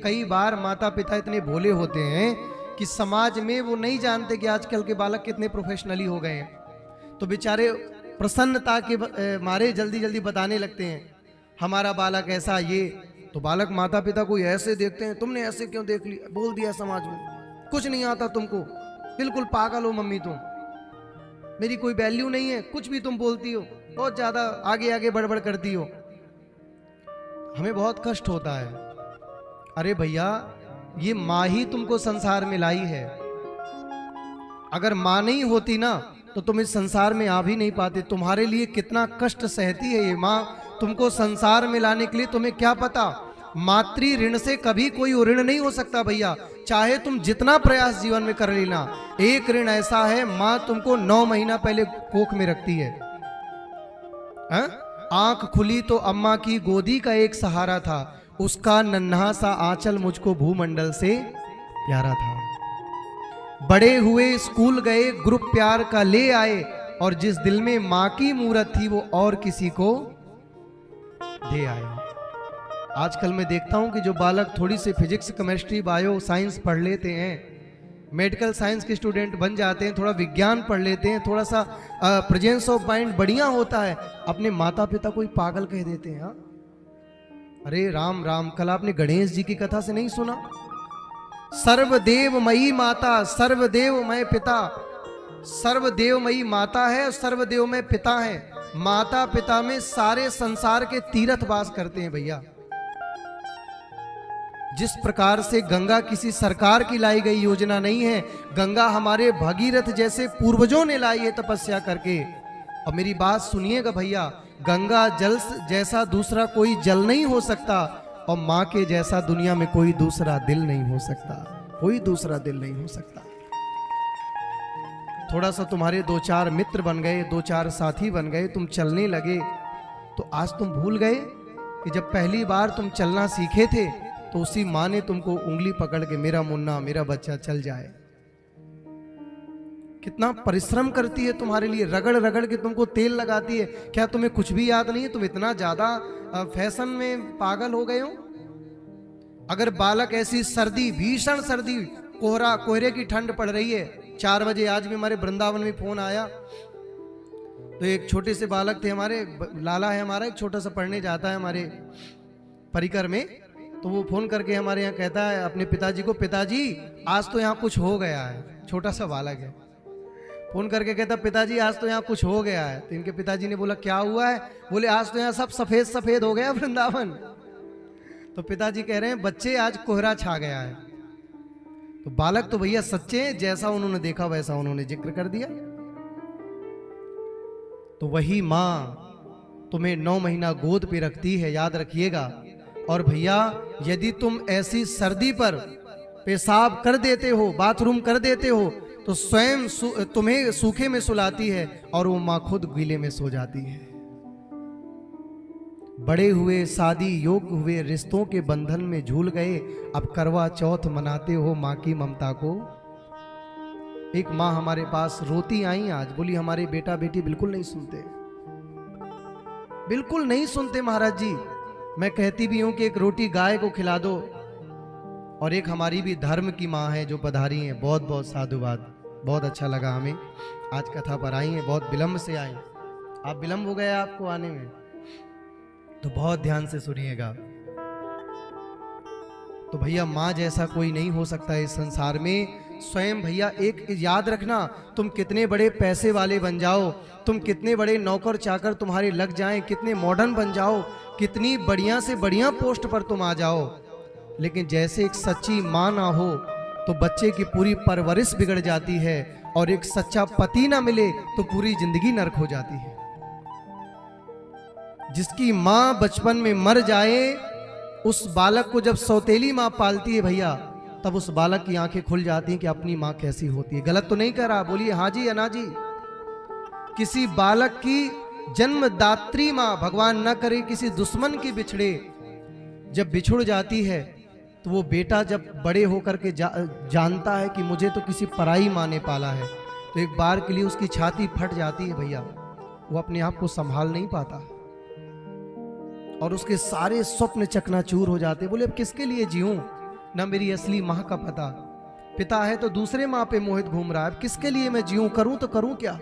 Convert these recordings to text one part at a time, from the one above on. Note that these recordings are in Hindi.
कई बार माता पिता इतने भोले होते हैं कि समाज में वो नहीं जानते कि आजकल के बालक कितने प्रोफेशनली हो गए हैं, तो बेचारे प्रसन्नता के मारे जल्दी जल्दी बताने लगते हैं हमारा बालक ऐसा ये। तो बालक माता पिता को ऐसे देखते हैं, तुमने ऐसे क्यों देख लिया, बोल दिया समाज में, कुछ नहीं आता तुमको, बिल्कुल पागल हो मम्मी तुम, मेरी कोई वैल्यू नहीं है, कुछ भी तुम बोलती हो, बहुत ज्यादा आगे आगे बड़बड़ करती हो। हमें बहुत कष्ट होता है। अरे भैया, ये माँ ही तुमको संसार में लाई है, अगर माँ नहीं होती ना तो तुम इस संसार में आ भी नहीं पाते। तुम्हारे लिए कितना कष्ट सहती है ये माँ तुमको संसार में लाने के लिए, तुम्हें क्या पता। मातृ ऋण से कभी कोई ऋण नहीं हो सकता भैया, चाहे तुम जितना प्रयास जीवन में कर लेना। एक ऋण ऐसा है, माँ तुमको 9 महीना पहले कोख में रखती है। आंख खुली तो अम्मा की गोदी का एक सहारा था, उसका नन्हा सा आंचल मुझको भूमंडल से प्यारा था। बड़े हुए स्कूल गए, ग्रुप प्यार का ले आए, और जिस दिल में माँ की मूरत थी वो और किसी को दे आए। आजकल मैं देखता हूं कि जो बालक थोड़ी सी फिजिक्स केमिस्ट्री बायो साइंस पढ़ लेते हैं, मेडिकल साइंस के स्टूडेंट बन जाते हैं, थोड़ा विज्ञान पढ़ लेते हैं, थोड़ा सा प्रेजेंस ऑफ माइंड बढ़िया होता है, अपने माता पिता को ही पागल कह देते हैं। हाँ? अरे राम राम, कल आपने गणेश जी की कथा से नहीं सुना? सर्वदेवमयी माता सर्वदेवमय पिता, सर्वदेवमयी माता है, सर्वदेवमय पिता है। माता पिता में सारे संसार के तीर्थ वास करते हैं भैया। जिस प्रकार से गंगा किसी सरकार की लाई गई योजना नहीं है, गंगा हमारे भगीरथ जैसे पूर्वजों ने लाई है तपस्या करके। और मेरी बात सुनिएगा भैया, गंगा जल जैसा दूसरा कोई जल नहीं हो सकता, और माँ के जैसा दुनिया में कोई दूसरा दिल नहीं हो सकता, कोई दूसरा दिल नहीं हो सकता। थोड़ा सा तुम्हारे 2-4 मित्र बन गए, 2-4 साथी बन गए, तुम चलने लगे, तो आज तुम भूल गए कि जब पहली बार तुम चलना सीखे थे तो उसी माँ ने तुमको उंगली पकड़ के मेरा मुन्ना मेरा बच्चा चल जाए। कितना परिश्रम करती है तुम्हारे लिए, रगड़ रगड़ के तुमको तेल लगाती है। क्या तुम्हें कुछ भी याद नहीं है? तुम इतना ज्यादा फैशन में पागल हो गए हो। अगर बालक ऐसी सर्दी, भीषण सर्दी, कोहरे की ठंड पड़ रही है, 4 बजे, आज भी हमारे वृंदावन में फोन आया, तो एक छोटे से बालक थे हमारे, लाला है हमारा, एक छोटा सा पढ़ने जाता है हमारे परिकर में, तो वो फोन करके हमारे यहाँ कहता है अपने पिताजी को, पिताजी आज तो यहाँ कुछ हो गया है। छोटा सा बालक है, फोन करके कहता पिताजी आज तो यहाँ कुछ हो गया है। तो इनके पिताजी ने बोला क्या हुआ है? बोले आज तो यहाँ सब सफेद सफेद हो गया वृंदावन। तो पिताजी कह रहे हैं बच्चे आज कोहरा छा गया है। तो बालक तो भैया सच्चे हैं, जैसा उन्होंने देखा वैसा उन्होंने जिक्र कर दिया। तो वही माँ तुम्हें 9 महीना गोद पे रखती है, याद रखिएगा। और भैया यदि तुम ऐसी सर्दी पर पेशाब कर देते हो, बाथरूम कर देते हो, तो स्वयं तुम्हें सूखे में सुलाती है और वो माँ खुद गीले में सो जाती है। बड़े हुए शादी योग्य हुए, रिश्तों के बंधन में झूल गए, अब करवा चौथ मनाते हो माँ की ममता को। एक माँ हमारे पास रोती आई आज, बोली हमारे बेटा बेटी बिल्कुल नहीं सुनते, बिल्कुल नहीं सुनते महाराज जी। मैं कहती भी हूं कि एक रोटी गाय को खिला दो। और एक हमारी भी धर्म की माँ है जो पधारी है, बहुत बहुत साधुवाद, बहुत अच्छा लगा हमें, आज कथा पर आई है, बहुत विलंब से आई। आप विलंब हो गया आपको आने में, तो बहुत ध्यान से सुनिएगा। तो भैया माँ जैसा कोई नहीं हो सकता इस संसार में। स्वयं भैया एक याद रखना, तुम कितने बड़े पैसे वाले बन जाओ, तुम कितने बड़े नौकर चाकर तुम्हारे लग जाएं, कितने मॉडर्न बन जाओ, कितनी बढ़िया से बढ़िया पोस्ट पर तुम आ जाओ, लेकिन जैसे एक सच्ची माँ ना हो तो बच्चे की पूरी परवरिश बिगड़ जाती है, और एक सच्चा पति ना मिले तो पूरी जिंदगी नरक हो जाती है। जिसकी माँ बचपन में मर जाए, उस बालक को जब सौतेली माँ पालती है भैया, तब उस बालक की आंखें खुल जाती हैं कि अपनी माँ कैसी होती है। गलत तो नहीं कर रहा? बोलिए हाँ जी या ना जी। किसी बालक की जन्मदात्री माँ, भगवान न करे किसी दुश्मन की बिछड़े, जब बिछुड़ जाती है, तो वो बेटा जब बड़े होकर के जानता है कि मुझे तो किसी पराई माँ ने पाला है, तो एक बार के लिए उसकी छाती फट जाती है भैया, वो अपने आप को संभाल नहीं पाता और उसके सारे स्वप्न चकनाचूर हो जाते। बोले अब किसके लिए जीऊं, न मेरी असली माँ का पता। पिता है तो दूसरे माँ पे मोहित घूम रहा है, अब किसके लिए मैं जीऊं, करूं तो करूं क्या।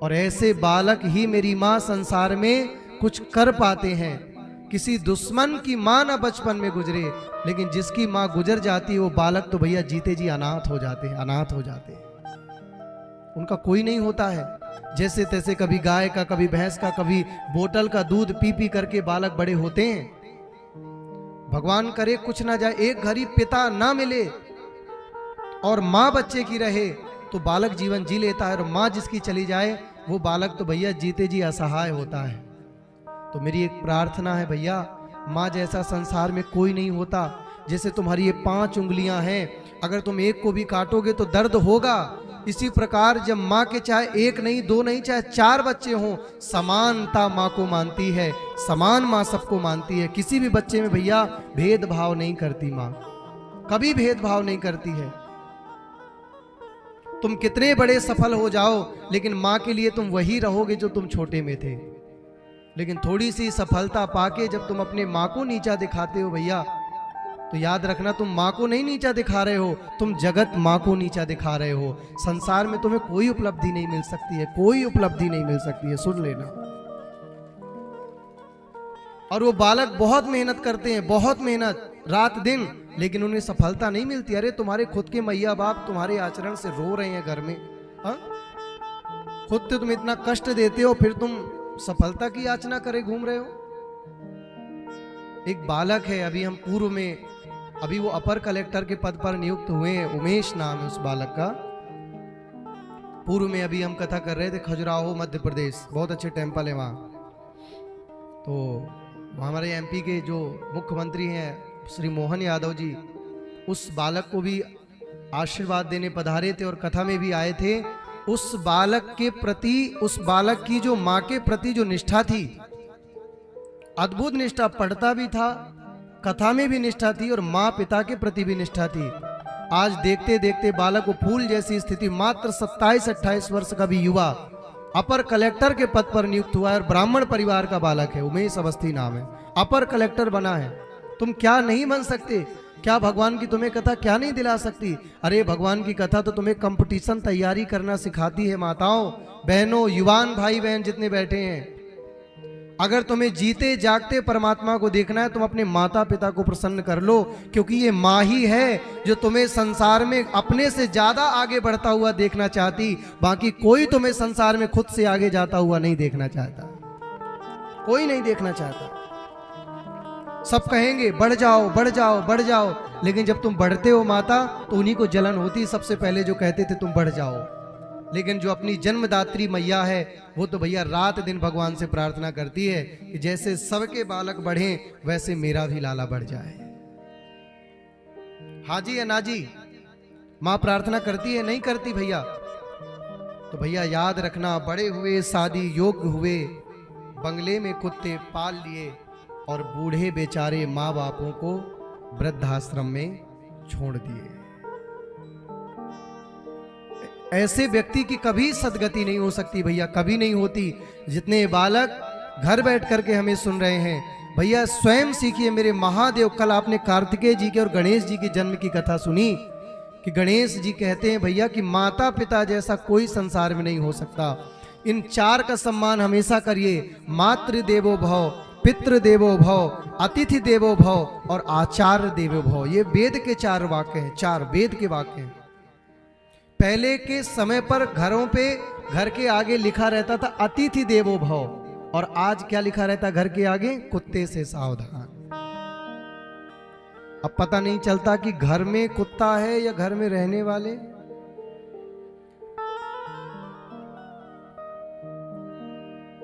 और ऐसे बालक ही मेरी माँ संसार में कुछ कर पाते हैं। किसी दुश्मन की माँ ना बचपन में गुजरे, लेकिन जिसकी माँ गुजर जाती है वो बालक तो भैया जीते जी अनाथ हो जाते हैं, अनाथ हो जाते हैं। उनका कोई नहीं होता है। जैसे तैसे कभी गाय का, कभी भैंस का, कभी बोतल का दूध पी पी करके बालक बड़े होते हैं। भगवान करे कुछ ना जाए, एक घड़ी पिता ना मिले और माँ बच्चे की रहे तो बालक जीवन जी लेता है, और माँ जिसकी चली जाए वो बालक तो भैया जीते जी असहाय होता है। तो मेरी एक प्रार्थना है भैया, माँ जैसा संसार में कोई नहीं होता। जैसे तुम्हारी ये 5 उंगलियां हैं, अगर तुम एक को भी काटोगे तो दर्द होगा। इसी प्रकार जब माँ के चाहे 1 नहीं, 2 नहीं, चाहे 4 बच्चे हों, समानता माँ को मानती है, समान माँ सबको मानती है। किसी भी बच्चे में भैया भेदभाव नहीं करती माँ, कभी भेदभाव नहीं करती है। तुम कितने बड़े सफल हो जाओ, लेकिन माँ के लिए तुम वही रहोगे जो तुम छोटे में थे। लेकिन थोड़ी सी सफलता पाके जब तुम अपने माँ को नीचा दिखाते हो भैया, तो याद रखना तुम माँ को नहीं नीचा दिखा रहे हो, तुम जगत माँ को नीचा दिखा रहे हो। संसार में तुम्हें कोई उपलब्धि नहीं मिल सकती है, कोई उपलब्धि नहीं मिल सकती है, सुन लेना। और वो बालक बहुत मेहनत करते हैं, बहुत मेहनत, रात दिन, लेकिन उन्हें सफलता नहीं मिलती। अरे तुम्हारे खुद के मैया बाप तुम्हारे आचरण से रो रहे हैं घर में, हाँ? खुद तो तुम इतना कष्ट देते हो, फिर तुम सफलता की याचना करे घूम रहे हो। एक बालक है, अभी हम पूर्व में, अभी वो अपर कलेक्टर के पद पर नियुक्त हुए हैं, उमेश नाम है उस बालक का। पूर्व में अभी हम कथा कर रहे थे खजुराहो मध्य प्रदेश, बहुत अच्छे टेम्पल है वहाँ। तो हमारे एमपी के जो मुख्यमंत्री हैं श्री मोहन यादव जी, उस बालक को भी आशीर्वाद देने पधारे थे और कथा में भी आए थे। उस बालक के प्रति, उस बालक की जो माँ के प्रति जो निष्ठा थी, अद्भुत निष्ठा, पढ़ता भी था, कथा में भी निष्ठा थी और माँ पिता के प्रति भी निष्ठा थी। आज देखते देखते बालक को फूल जैसी स्थिति, मात्र 27-28 वर्ष का भी युवा अपर कलेक्टर के पद पर नियुक्त हुआ है और ब्राह्मण परिवार का बालक है, उमेश अवस्थी नाम है, अपर कलेक्टर बना है। तुम क्या नहीं बन सकते? क्या भगवान की तुम्हें कथा क्या नहीं दिला सकती? अरे भगवान की कथा तो तुम्हें कंपटीशन तैयारी करना सिखाती है। माताओं बहनों, युवान भाई बहन जितने बैठे हैं, अगर तुम्हें जीते जागते परमात्मा को देखना है, तुम अपने माता पिता को प्रसन्न कर लो, क्योंकि ये माँ ही है जो तुम्हें संसार में अपने से ज्यादा आगे बढ़ता हुआ देखना चाहती। बाकी कोई तुम्हें संसार में खुद से आगे जाता हुआ नहीं देखना चाहता, कोई नहीं देखना चाहता। सब कहेंगे बढ़ जाओ बढ़ जाओ बढ़ जाओ, लेकिन जब तुम बढ़ते हो माता तो उन्हीं को जलन होती। सबसे पहले जो कहते थे तुम बढ़ जाओ, लेकिन जो अपनी जन्मदात्री मैया है वो तो भैया रात दिन भगवान से प्रार्थना करती है कि जैसे सबके बालक बढ़ें वैसे मेरा भी लाला बढ़ जाए। हाजी या नाजी, माँ प्रार्थना करती है नहीं करती भैया? तो भैया याद रखना, बड़े हुए शादी योग्य हुए, बंगले में कुत्ते पाल लिए और बूढ़े बेचारे माँ बापों को वृद्धाश्रम में छोड़ दिए। ऐसे व्यक्ति की कभी सदगति नहीं हो सकती भैया, कभी नहीं होती। जितने बालक घर बैठ करके हमें सुन रहे हैं भैया, स्वयं सीखिए मेरे महादेव। कल आपने कार्तिकेय जी के और गणेश जी के जन्म की कथा सुनी कि गणेश जी कहते हैं भैया कि माता पिता जैसा कोई संसार में नहीं हो सकता। इन 4 का सम्मान हमेशा करिए, मातृ देवो भव, पितृ देवो भव, अतिथि देवो भव और आचार्य देवो भव। ये वेद के 4 वाक्य हैं, 4 वेद के वाक्य हैं। पहले के समय पर घरों पे, घर के आगे लिखा रहता था अतिथि देवो भव, और आज क्या लिखा रहता घर के आगे? कुत्ते से सावधान। अब पता नहीं चलता कि घर में कुत्ता है या घर में रहने वाले।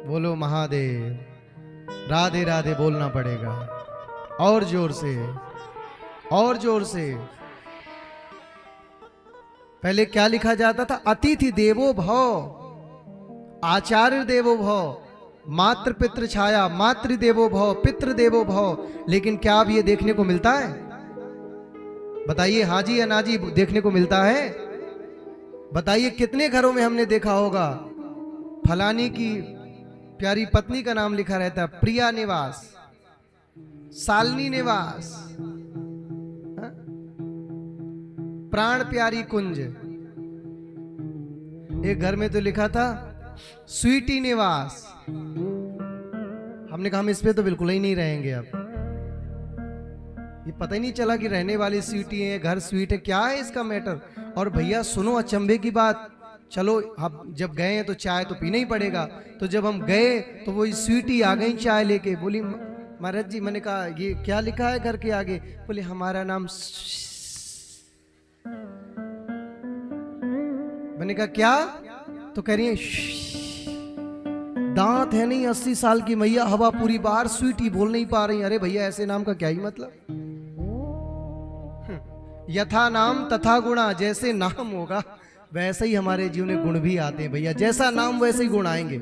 बोलो महादेव, राधे राधे बोलना पड़ेगा और जोर से, और जोर से। पहले क्या लिखा जाता था? अतिथि देवो भव, आचार्य देवो भव, मातृ पितृ छाया, मातृ देवो भव, पितृ देवो भव। लेकिन क्या अब ये देखने को मिलता है? बताइए हाजी या नाजी, देखने को मिलता है? बताइए कितने घरों में हमने देखा होगा फलानी की प्यारी पत्नी का नाम लिखा रहता है प्रिया निवास, शालिनी निवास, प्राण प्यारी कुंज। एक घर में तो लिखा था स्वीटी निवास। हमने कहा हम इस पे तो बिल्कुल ही नहीं रहेंगे। अब ये पता ही नहीं चला कि रहने वाली स्वीटी है, घर स्वीट है, क्या है इसका मैटर। और भैया सुनो अचंभे की बात, चलो हम जब गए हैं तो चाय तो पीना ही पड़ेगा। तो जब हम गए तो वो स्वीटी आ गई चाय लेके, बोली महाराज जी, मैंने कहा ये क्या लिखा है घर के आगे? बोले हमारा नाम। मैंने कहा क्या? तो कह रही है दांत है नहीं 80 साल की मैया, हवा पूरी बाहर, स्वीटी बोल नहीं पा रही। अरे भैया ऐसे नाम का क्या ही मतलब? यथा नाम तथा गुणा, जैसे नाम होगा वैसे ही हमारे जीवन में गुण भी आते हैं भैया। जैसा नाम वैसे ही गुण आएंगे।